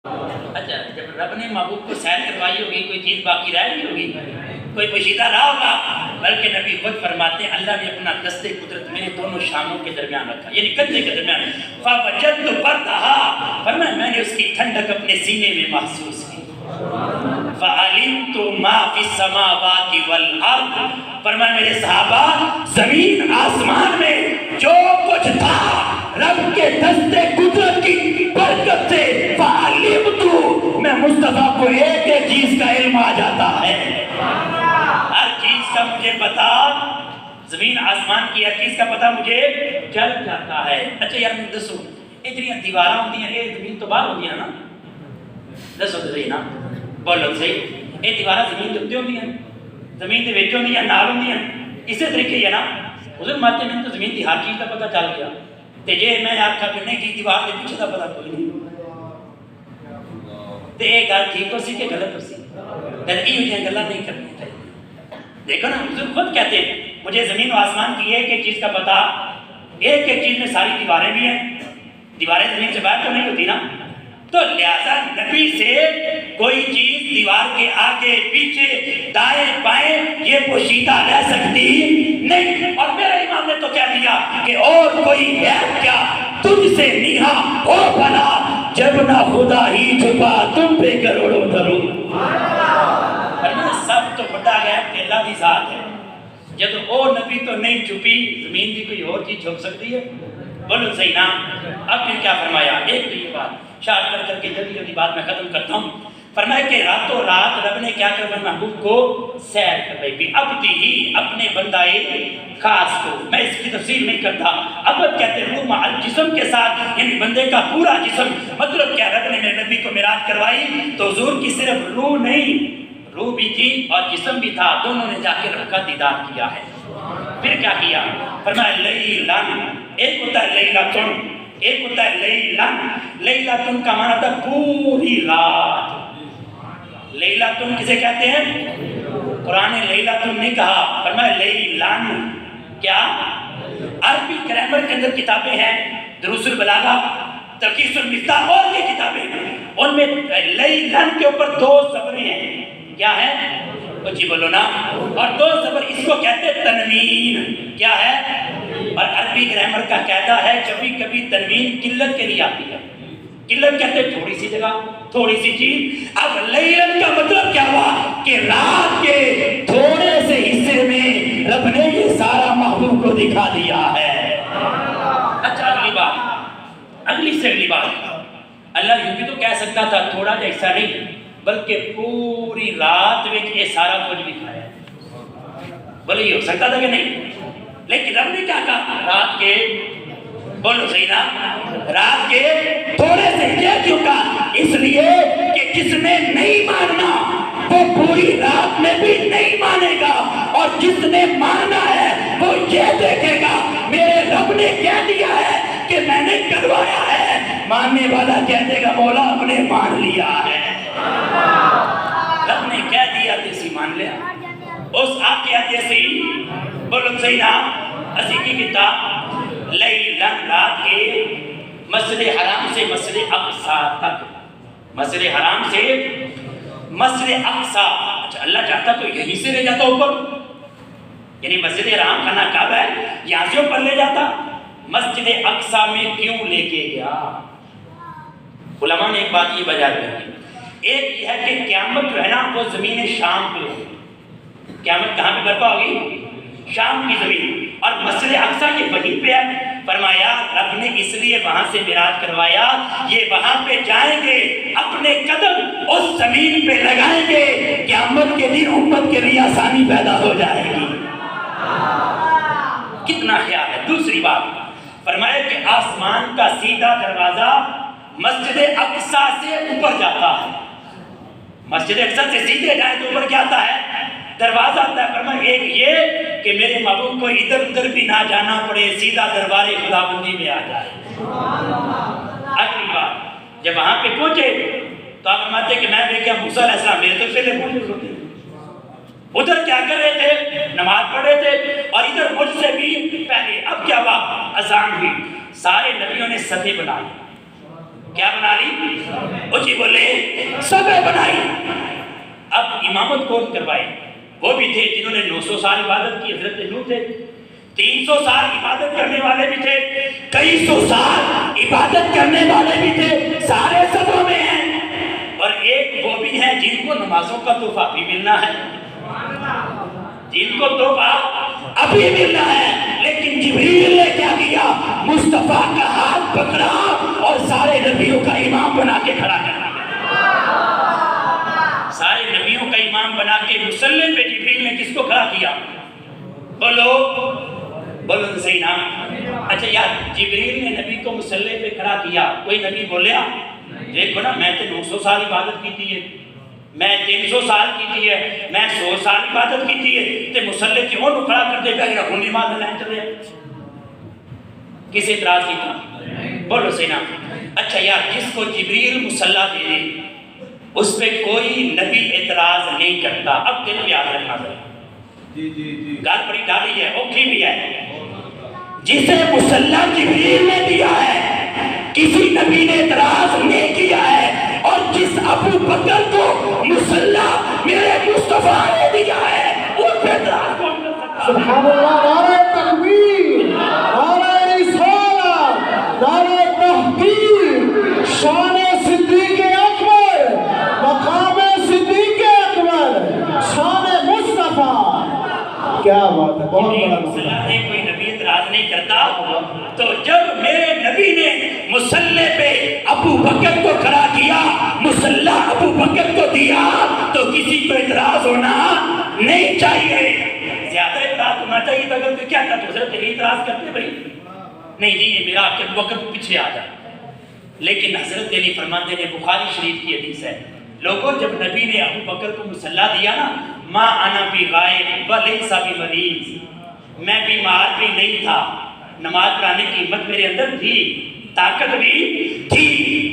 اچھا جب رب نے محبوب کو سیر کروائی ہوگی کوئی چیز باقی رہ گئی ہوگی، کوئی پوشیدہ رہا ہوگا، بلکہ نبی خود فرماتے ہیں اللہ نے اپنا دست قدرت میرے دونوں شانوں کے درمیان رکھا، یعنی کندھے کے درمیان. فَوَجَدْتُ بَرْدَهَا، فرمایا میں نے اس کی ٹھنڈک اپنے سینے میں محسوس کی. فَعَلِمْتُ مَا فِي السَّمَاوَاتِ وَالْأَرْضِ، فرمایا میرے صحابہ زمین آسمان میں جو کچھ تھا رب کے دست قدرت کی برکت سے فَعَلِمْتُ، میں مصطفیٰ کو ایک ایک چیز کا علم آ جاتا ہے، ہر چیز کا مجھے پتا، زمین آسمان کی ہر چیز کا پتا مجھے چل جاتا ہے. اچھا یار مجھے دسو اتنی دیواریں ہوتی ہیں، یہ زمین تو باہر ہوتی ہے نا، دسو تو صحیح نا، بولو صحیح، یہ دیواریں زمین کے اتنے ہوتی ہیں، زمین کے وچ ہوتی ہیں، نال ہوتی ہیں، اسی طریقے یہ نا حضور ماتے میں تو زمین کی ہر چیز کا پتا چل گیا، تے جے میں آکھا کہ نہیں کی دیوار کے پیچھے کا پتا کوئی نہیں، تے یہ گل ٹھیک ہو سی کہ غلط ہو سی؟ یہ گلاں نہیں کرنی چاہیے. دیکھو نا حضور خود کہتے ہیں مجھے زمین و آسمان کی ایک ایک چیز کا پتا، ایک ایک چیز میں ساری دیواریں بھی ہیں، دیواریں زمین سے باہر تو نہیں ہوتی نا، تو لہذا نبی سے کوئی چیز دیوار کے آگے پیچھے دائیں بائیں یہ پوشیدہ رہ سکتی نہیں. اور میرے امام نے تو کہہ دیا کہ اور کوئی ہے کیا تجھ سے نیہا او بھلا، جب نہ خدا ہی چھپا تم پہ کروڑوں درود. سب تو بڑا غیب کہ اللہ کی ذات ہے، جب او نبی تو نہیں چھپی زمین کی کوئی اور چیز چھپ سکتی ہے؟ بولو صحیح نا. اب پھر کیا فرمایا، ایک تو یہ بات شاعر کر کے جلدی جلدی بات میں ختم کرتا ہوں. فرمایا کہ راتوں رات رب نے کیا کر محبوب کو سیر کروائی بھی عبدی ہی، اپنے بندائے خاص کو. میں اس کی تفصیل نہیں کرتا. عبد کہتے ہیں روح مع الجسم کے ساتھ، یعنی بندے کا پورا جسم. مطلب کیا رب نے میرے نبی کو معراج کروائی تو حضور کی صرف روح نہیں، روح بھی تھی اور جسم بھی تھا، دونوں نے جا کے رب کا دیدار کیا ہے. پھر کیا کیا، فرمایا لیلن، ایک ہوتا ہے لیلتن، ایک ہوتا ہے لیلن. لیلتن کا معنی تھا پوری رات. لیلتن کسے کہتے ہیں؟ قرآن نے لیلتن نہیں کہا، فرمایا لیلن. کیا عربی گرامر کے اندر کتابیں ہیں، دروس البلاغہ، تلخیص المفتاح اور یہ کتابیں، ان میں لیلن کے اوپر دو زبریں ہیں. کیا ہے؟ جی بولو نا. اور دو زبر اس کو کہتے ہیں تنوین. کیا ہے؟ اور عربی گرامر کا قاعدہ ہے کبھی کبھی تنوین قلت کے لیے آتی ہے. قلت کہتے ہیں تھوڑی سی جگہ، تھوڑی سی چیز. اب لیلن کا مطلب کیا ہوا کہ رات کے تھوڑے سے حصے میں رب نے یہ سارا محبوب کو دکھا دیا ہے. اچھا اگلی بات، اگلی سے اگلی بات، اللہ یوں بھی تو کہہ سکتا تھا تھوڑا جا حصہ نہیں بلکہ پوری رات میں یہ سارا کچھ دکھایا. بولے یہ ہو سکتا تھا کہ نہیں؟ لیکن رب نے کیا کہا رات کے، بولو صحیح نا، رات کے تھوڑے سے. یہ کیوں کہا؟ اس لیے کہ جس نے نہیں ماننا وہ پوری رات میں بھی نہیں مانے گا، اور جس نے مانا ہے وہ یہ دیکھے گا میرے رب نے کہہ دیا ہے کہ میں نے کروایا ہے. ماننے والا کہہ دے گا مولا ہم نے مان لیا ہے، رب نے کہہ دیا تو اسی مان لیا. اس آپ کے آتے سے بولو صحیح نا. اسی کی کتاب لیلن، رات کے مسجد حرام سے مسجد اقصی تک، مسجد حرام سے مسجد اقصی. اچھا اللہ چاہتا تو یہیں سے لے جاتا اوپر، یعنی مسجد حرام کا نام کعبہ ہے، یہاں سے اوپر لے جاتا. مسجد اقصی میں کیوں لے کے گیا؟ علماء نے ایک بات یہ وجہ دی. ایک یہ ہے کہ قیامت جو ہے نا وہ زمین شام پہ ہوگی. قیامت کہاں پہ برپا ہوگی؟ شام کی زمین. اور مسجد اقصی یہ وہیں پہ ہے. فرمایا رب نے اس لیے وہاں سے معراج کروایا، یہ وہاں پہ جائیں گے اپنے قدم اس زمین پہ لگائیں گے، قیامت کے دن امت کے لیے آسانی پیدا ہو جائے گی. کتنا خیال ہے. دوسری بات فرمایا کہ آسمان کا سیدھا دروازہ مسجد اقصی سے اوپر جاتا ہے. مسجد اقصی سے سیدھے جائے تو اوپر کیا آتا ہے؟ دروازہ آتا ہے. فرمایا ایک یہ کہ میرے محبوب کو ادھر ادھر بھی نہ جانا پڑے، سیدھا دربار خدا بندی میں آ جائے. اگلی بات جب وہاں پہ پہنچے تو آپ فرماتے کہ میں دیکھا موسیٰ علیہ السلام میرے تو پہلے پہنچے، ادھر کیا کر رہے تھے؟ نماز پڑھ رہے تھے، اور ادھر مجھ سے بھی پہلے. اب کیا ہوا؟ اذان ہوئی، سارے نبیوں نے صفیں بنائی. کیا بنا لی؟ اونچی بولے سبع بنائی. اب امامت کون کروائے؟ وہ بھی تھے جنہوں نے 900 سال عبادت کی. حضرت نوح تھے. 300 سال عبادت کرنے والے بھی تھے, کئی سو سال عبادت کرنے والے بھی تھے, سارے سبوں میں ہیں. اور ایک وہ بھی ہیں جن کو نمازوں کا تحفہ بھی ملنا ہے, جن کو تحفہ ابھی ملنا ہے. لیکن جبریل نے کیا کیا؟ مصطفیٰ کا ہاتھ پکڑا اور سارے نبیوں کا امام بنا کے کھڑا کر دیا. سارے نبیوں کا امام بنا کے مصلی پہ جبریل نے کس کو کھڑا کیا؟ بولو بولو تو صحیح نا. اچھا یار, جبریل نے نبی کو مصلی پہ کھڑا کیا, کوئی نبی بولیا دیکھو نا میں تو 900 سال عبادت کی ہے, میں 300 سال کی ہے, میں 100 سال عبادت کی ہے, تے مصلی کیوں نو کھڑا کر دے گا یا ہونی ماں لائن چلے؟ کس اعتراض کی تھا؟ بولو صحیح نا. اچھا یار, جس کو جبریل مصلی دے دے اس پہ کوئی نبی اعتراض نہیں کرتا. اب دل یاد رکھنا ذرا, گال بڑی ڈالی ہے, اوکھی بھی ہے. جسے مصلی جبریل نے دیا ہے کسی نبی نے اعتراض نہیں کیا ہے, اور جس ابو بکر کو مصلی میرے مصطفیٰ نے دیا ہے اس پہ اعتراض کون کر سکتا؟ سبحان اللہ. نعرہ تکبیر, نعرہ رسالت, نعرہ تحقیق, شان صدیق اکبر, مقام صدیق اکبر, شان مصطفیٰ. کیا بات ہے, بہت بڑا مسئلہ ہے. کوئی نبی اعتراض نہیں کرتا. تو جب میرے نبی نے مصلی پہ ابو بکر کو کھڑا کیا, مصلی ابو بکر کو دیا, تو کسی کو اعتراض ہونا نہیں چاہیے. زیادہ اعتراض ہونا چاہیے تو اگر کیا کرتے حضرت علی اعتراض کرتے بھائی نہیں جی یہ میرا ابو بکر کو پیچھے آ جائے. لیکن حضرت علی فرماتے ہیں, بخاری شریف کی حدیث ہے, لوگوں جب نبی نے ابو بکر کو مصلی دیا نا, ما انا بی غائب ولیسا بی مریض, میں بیمار بھی نہیں تھا, نماز پڑھانے کی ہمت میرے اندر تھی, طاقت بھی تھی,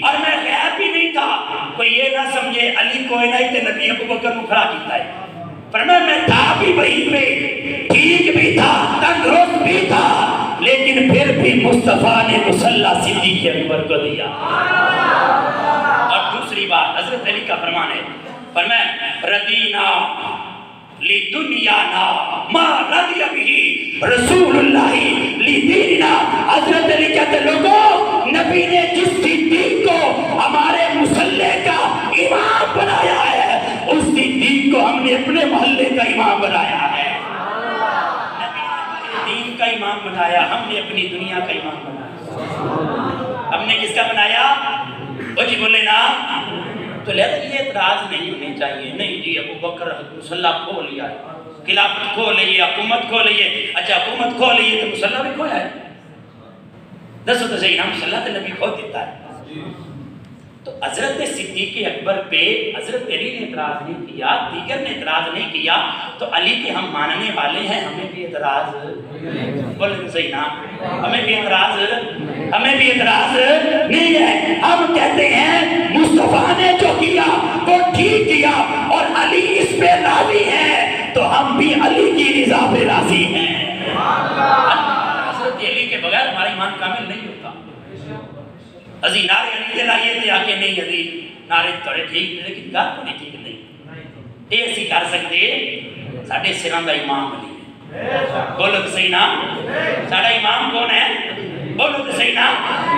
اور میں غائب بھی نہیں تھا. کوئی یہ نہ سمجھے علی کوئی نہیں تے نبی ابو بکر کو کھڑا کیتا ہے. پر میں تھا بھی وہیں پہ, ٹھیک بھی تھا, تندرست بھی تھا, لیکن پھر بھی مصطفیٰ نے مصلی صدیق اکبر کو دیا. اور دوسری بات حضرت علی کا فرمان ہے, فرمایا ردینا لدنیانا ما رضی بہ رسول اللہ لدیننا. حضرت علی کہتے لوگوں, نبی نے جس صدیق کو ہمارے مصلی کا امام بنایا ہے, اس صدیق کو ہم نے اپنے محلے کا امام بنایا ہے. نبی نے ہمارے دین کا امام بنایا, ہم نے اپنی دنیا کا امام بنایا. ہم نے کس کا بنایا؟ وہ جی بولے نا. تو لہذا یہ اعتراض نہیں ہونے چاہیے. نہیں جی ابو بکر مصلی کھو لیا ہے, خلافت کھو لئیے, حکومت کھو لئیے. اچھا حکومت کھو لئیے تو مصلی بھی کھویا ہے. دسو تو صحیح نا, مصلی تو نبی کھو دیتا ہے. تو حضرت صدیق اکبر پہ حضرت علی نے اعتراض نہیں کیا, دیگر نے اعتراض نہیں کیا, تو علی کے ہم ماننے والے ہیں, ہمیں بھی اعتراض بولے تو صحیح نا, ہمیں بھی اعتراض نہیں ہے. ہم کہتے ہیں مصطفیٰ نے جو کیا وہ ٹھیک کیا اور علی اس پہ راضی ہے, تو ہم بھی علی کی رضا پہ راضی ہیں. حضرت علی کے بغیر ہمارا ایمان کامل نہیں ہوتا. ازی نعرے علی دے لائیے تھے آ کے نہیں علی نعرے تھوڑے ٹھیک نے, لیکن گل کو نہیں ٹھیک نہیں. یہ اسی کر سکتے, ساڈے سراں دا امام علی ہے. بولو تو صحیح نا, ساڈا امام کون ہے؟ بولو تو صحیح نا,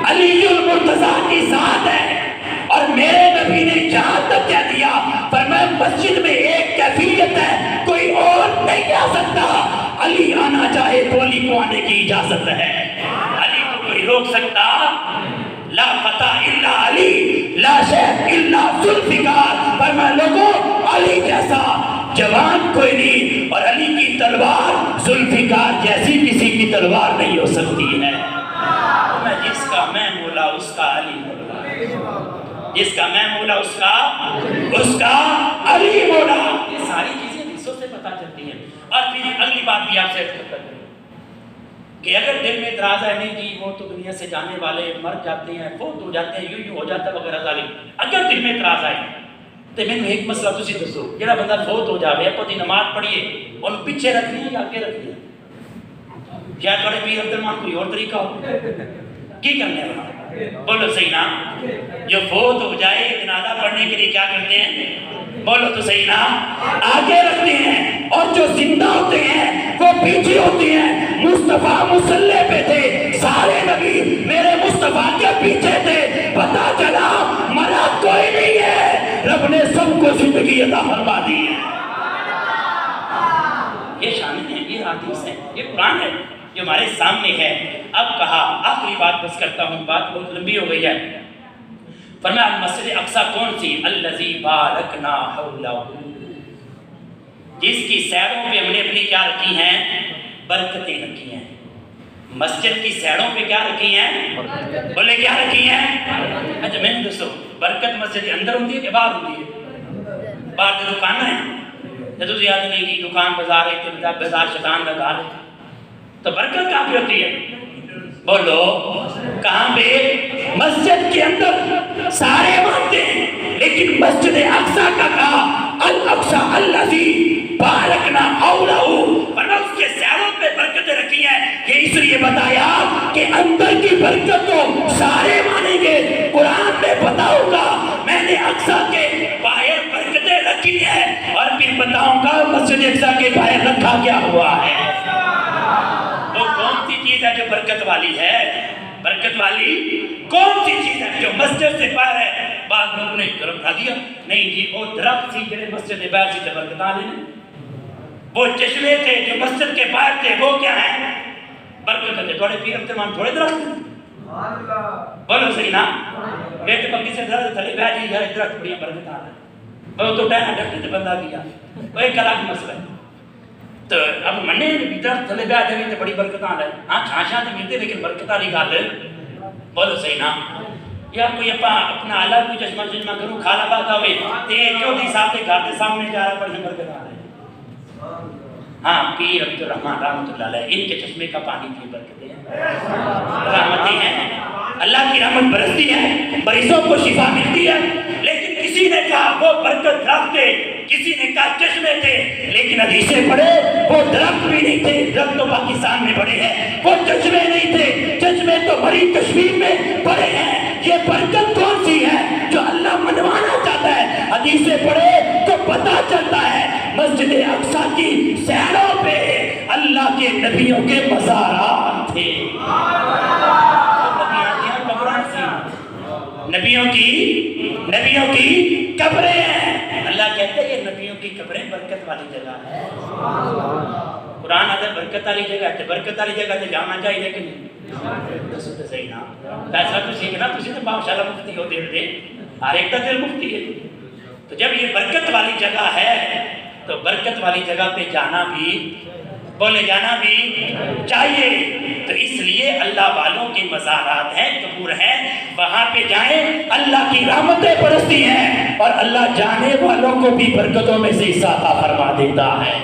علی المرتضیٰ کی ذات ہے. اور میرے نبی نے جہاں تک کہہ دیا, فرمایا مسجد میں ایک کیفیت ہے, کوئی اور نہیں آ سکتا. علی آنا چاہے تو علی کو آنے کی اجازت ہے. علی کو کوئی روک سکتا؟ لا فتح الا علی, لا شیخ الا ذوالفقار. فرمایا لوگوں علی جیسا جوان کوئی نہیں, اور علی کی تلوار ذوالفقار جیسی کسی کی تلوار نہیں ہو سکتی ہے. جس کا میں مولا اس کا علی مولا, جس کا میں مولا اس کا علی مولا. یہ ساری چیزیں حدیثوں سے پتہ چلتی ہیں. اور پھر اگلی بات بھی آپ سے کرتا ہوں کہ اگر دل میں اعتراض ہے نہیں جی وہ تو دنیا سے جانے والے مر جاتے ہیں, فوت ہو جاتے ہیں, یوں ہو جاتا ہے وغیرہ ظالم, اگر دل میں اعتراض آئے تو میں نے ایک مسئلہ تسی دسو, جڑا بندہ فوت ہو جاوے اپنی نماز پڑھیے, ان پیچھے رکھنی ہے یا آگے رکھنی ہے؟ کیا تھوڑے پیر عبد الرحمان کوئی اور طریقہ ہو کی کرنے والا؟ بولو صحیح نا؟ جو فوت ہو جائے جنازہ پڑھنے کے لیے کیا کرتے ہیں؟ بولو تو صحیح نا؟ آگے رکھتے ہیں، اور جو زندہ ہوتے ہیں وہ پیچھے ہوتے ہیں۔ مصطفیٰ مصلی پہ تھے، سارے نبی میرے مصطفیٰ کے پیچھے تھے، پتہ چلا مرا کوئی نہیں ہے، رب نے سب کو زندگی عطا فرما دی ہے۔ یہ شامل ہیں، یہ حدیث ہے، یہ قرآن ہے جو ہمارے سامنے ہے۔ اب کہا آخری بات بس کرتا ہوں، بات بہت لمبی ہو گئی ہے۔ فرمایا مسجد اقصی کون سی؟ الذی بارکنا حولہ، جس کی سیڑوں پہ ہم نے اپنی کیا رکھی ہیں؟ برکتیں رکھی ہیں۔ مسجد کی سیڑوں پہ کیا رکھی ہیں؟ بولے کیا رکھی ہیں؟ اچھا میں نے دوستو، برکت مسجد کے اندر ہوتی ہے کہ باہر ہوتی ہے؟ باہر تو دکان ہے، جدو زیادہ نہیں کی دکان بازار ہے، بازار شیطان لگا لے، تو برکت کہاں پہ ہوتی ہے؟ بولو کہاں پہ؟ مسجد کے اندر سارے مانتے ہیں، لیکن مسجد اقصی کا کہا الاقصی الذی بارکنا حولہ، ورنہ اس کے سیڑوں پہ برکتیں رکھی ہیں۔ یہ اس لیے بتایا کہ اندر کی برکت تو سارے مانیں گے، قرآن میں بتاؤں گا میں نے اقصی کے باہر برکتیں رکھی ہیں، اور پھر بتاؤں گا مسجد اقصی کے باہر رکھا کیا ہوا ہے۔ وہ کون سی چیز ہے جو برکت والی ہے؟ برکت والی کون سی چیز ہے جو مسجد سے باہر ہے؟ بعض لوگوں نے طرف اٹھا دیا، نہیں جی وہ درخت سی جنہیں مسجد سے باہر سے برکت آ لینے، وہ چشمے تھے جو مسجد کے باہر تھے، وہ کیا ہیں؟ برکت تھے۔ تھوڑے پیر افترمان تھوڑے درخت ہیں؟ بولو صحیح نا؟ بیٹے پکی سے درخت تھلے بیٹھ جی، یار درخت بڑی برکت آ رہا ہے، وہ تو ٹہنا ڈرتے تھے بندہ کیا، وہ ایک الگ مسئلہ ہے۔ تو اب مننے درخت تھلے بیٹھ جائیں تو بڑی برکت آ رہا ہے، ہاں چھانچاں تو ملتے لیکن برکت والی گل ہے۔ بولو صحیح نا؟ یا کوئی اپنا الگ کوئی چشمہ چشمہ کروں کھانا باتا ہوئے تے چودھری صاحب کے گھر کے سامنے جا رہا بڑی برکت آ رہا ہے۔ ہاں پیر عبدالرحمن رحمۃ اللہ علیہ، ان کے چشمے کا پانی کی برکتیں ہیں، رحمتیں ہیں، اللہ کی رحمت برستی ہے، مریضوں کو شفا ملتی ہے۔ لیکن کسی نے کہا وہ برکت درخت تھے، کسی نے کہا چشمے تھے، لیکن حدیثیں پڑھے وہ درخت بھی نہیں تھے، درخت تو پاکستان میں پڑے ہیں، وہ چشمے نہیں تھے، چشمے تو بڑی کشمیر میں پڑے ہیں۔ یہ برکت کون سی ہے جو اللہ منوانا چاہتا ہے؟ حدیثیں پڑھے تو پتہ چلتا ہے مسجد اقصی کی سیڑوں پہ اللہ کے نبیوں کے مزارات تھے، نبیوں کی قبریں ہیں۔ اللہ کہتا ہے یہ نبیوں کی قبریں برکت والی جگہ ہے۔ قرآن آتا ہے برکت والی جگہ ہے، برکت والی جگہ سے جانا چاہیے کہ نہیں؟ دسو تو صحیح نا؟ فیصلہ تو سیکھنا، تسی تو ماشاءاللہ مفتی ہو دیر دے، ہر ایک کا دل مفتی ہے۔ تو جب یہ برکت والی جگہ ہے تو برکت والی جگہ پہ جانا بھی، بولے جانا بھی چاہیے۔ تو اس لیے اللہ والوں کے مزارات ہیں، قبور ہیں، وہاں پہ جائیں، اللہ کی رحمتیں برستی ہیں، اور اللہ جانے والوں کو بھی برکتوں میں سے حصہ عطا فرما دیتا ہے۔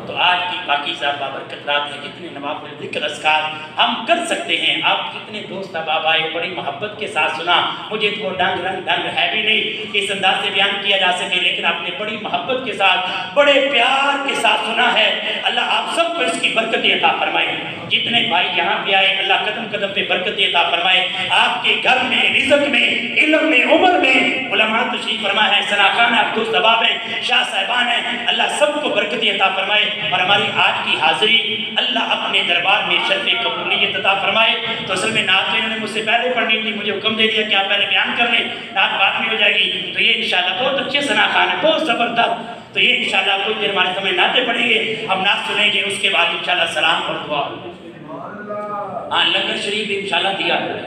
تو آج کی پاکیزہ بابرکت رات ہے، جتنے نوافل ذکر اذکار ہم کر سکتے ہیں، آپ جتنے دوست احباب آئے بڑی محبت کے ساتھ سنا، مجھے تو وہ ڈنگ ہے بھی نہیں اس انداز سے بیان کیا جا سکے، لیکن آپ نے بڑی محبت کے ساتھ بڑے پیار کے ساتھ سنا ہے۔ اللہ آپ سب کو اس کی برکت عطا فرمائے، جتنے بھائی یہاں پہ آئے اللہ قدم قدم پہ برکت عطا فرمائے، آپ کے گھر میں، رزق میں، علم میں، عمر میں، علماء تشریف فرما ہے، سناخان ہے، دوست احباب ہیں، شاہ صاحبان ہیں، اللہ سب کو برکت عطا فرمائے، اور ہماری آج کی حاضری اللہ اپنے دربار میں شرف قبولیت عطا فرمائے۔ تو اصل میں نعت انہوں نے مجھ سے پہلے پڑھنی تھی، مجھے حکم دے دیا کہ آپ پہلے بیان کر لیں، نعت بعد میں ہو جائے گی۔ تو یہ انشاءاللہ بہت اچھے سناخان ہے، بہت زبردست۔ تو یہ انشاءاللہ کچھ دیر ہمارے سامنے نعتیں پڑھیں گے، ہم نعت سنیں گے، اس کے بعد انشاءاللہ سلام اور دعا۔ ہاں لنگر شریف انشاءاللہ دیا ہے۔